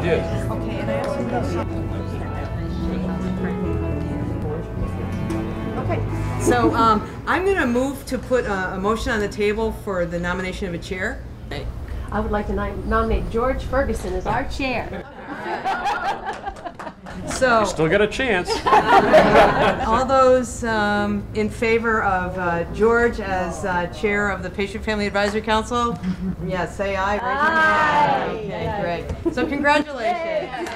did. Okay, and I also got Okay, so I'm going to move to put a motion on the table for the nomination of a chair. I would like to nominate George Ferguson as our chair. So, You still got a chance. all those in favor of George as chair of the Patient Family Advisory Council? Yes, say aye. Raise your hand. Okay, great. So congratulations.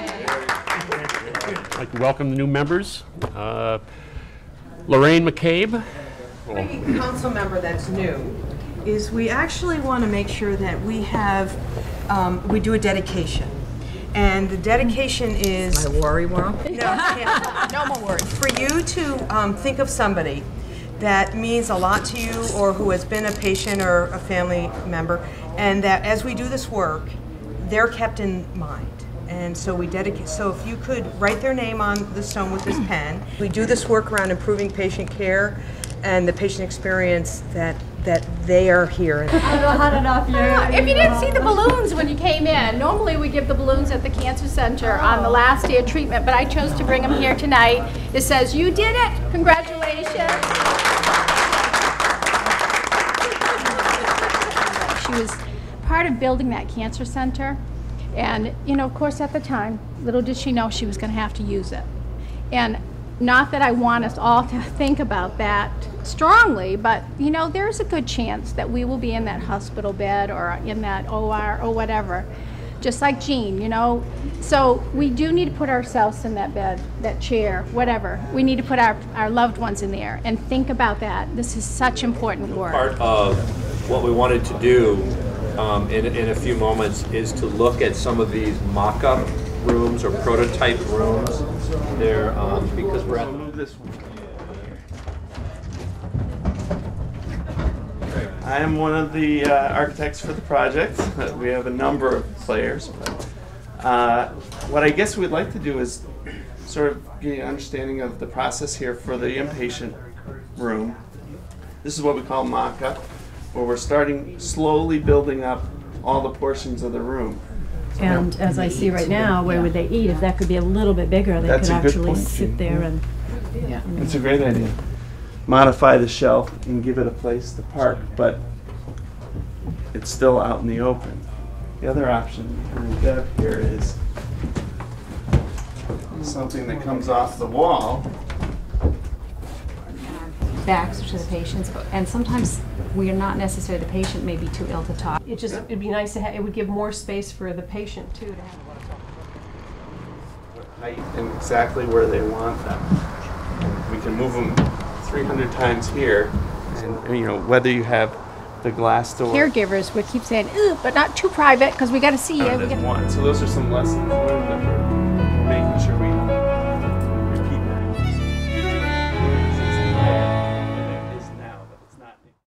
I'd like to welcome the new members. Lorraine McCabe. A council member that's new is we actually want to make sure that we have, we do a dedication. And the dedication is... My worry world? No more worries. For you to think of somebody that means a lot to you or who has been a patient or a family member, and that as we do this work, they're kept in mind. And so we dedicate, so if you could write their name on the stone with this pen. We do this work around improving patient care and the patient experience that they are here. I don't know how to knock you. If you didn't see the balloons when you came in, normally we give the balloons at the Cancer Center on the last day of treatment, but I chose to bring them here tonight. It says, you did it, congratulations. She was part of building that cancer center, and you know, of course at the time, little did she know she was going to have to use it. And not that I want us all to think about that strongly, but you know, there's a good chance that we will be in that hospital bed or in that OR or whatever, just like Jean, you know. So we do need to put ourselves in that bed, that chair, whatever. We need to put our loved ones in there and think about that. This is such important work. Part of what we wanted to do in a few moments is to look at some of these mock-up rooms or prototype rooms. They're because we're at this one. I am one of the architects for the project. We have a number of players. What I guess we'd like to do is sort of get an understanding of the process here for the inpatient room. This is what we call mock-up, where we're starting slowly building up all the portions of the room. And as I see right now, where would they eat? If that could be a little bit bigger, they That's could a good actually point, sit Jean. there and... Yeah. It's a great idea. Modify the shelf and give it a place to park, but it's still out in the open. The other option we have here is something that comes off the wall. Backs to the patients, and sometimes we are not necessarily, the patient may be too ill to talk. It'd be nice to have, it would give more space for the patient too to have. What height and exactly where they want them. And we can move them 300 times here, and you know, whether you have the glass door. Caregivers would keep saying, "Ugh, but not too private, because we got to see you." There's one. So those are some lessons learned that we're making sure we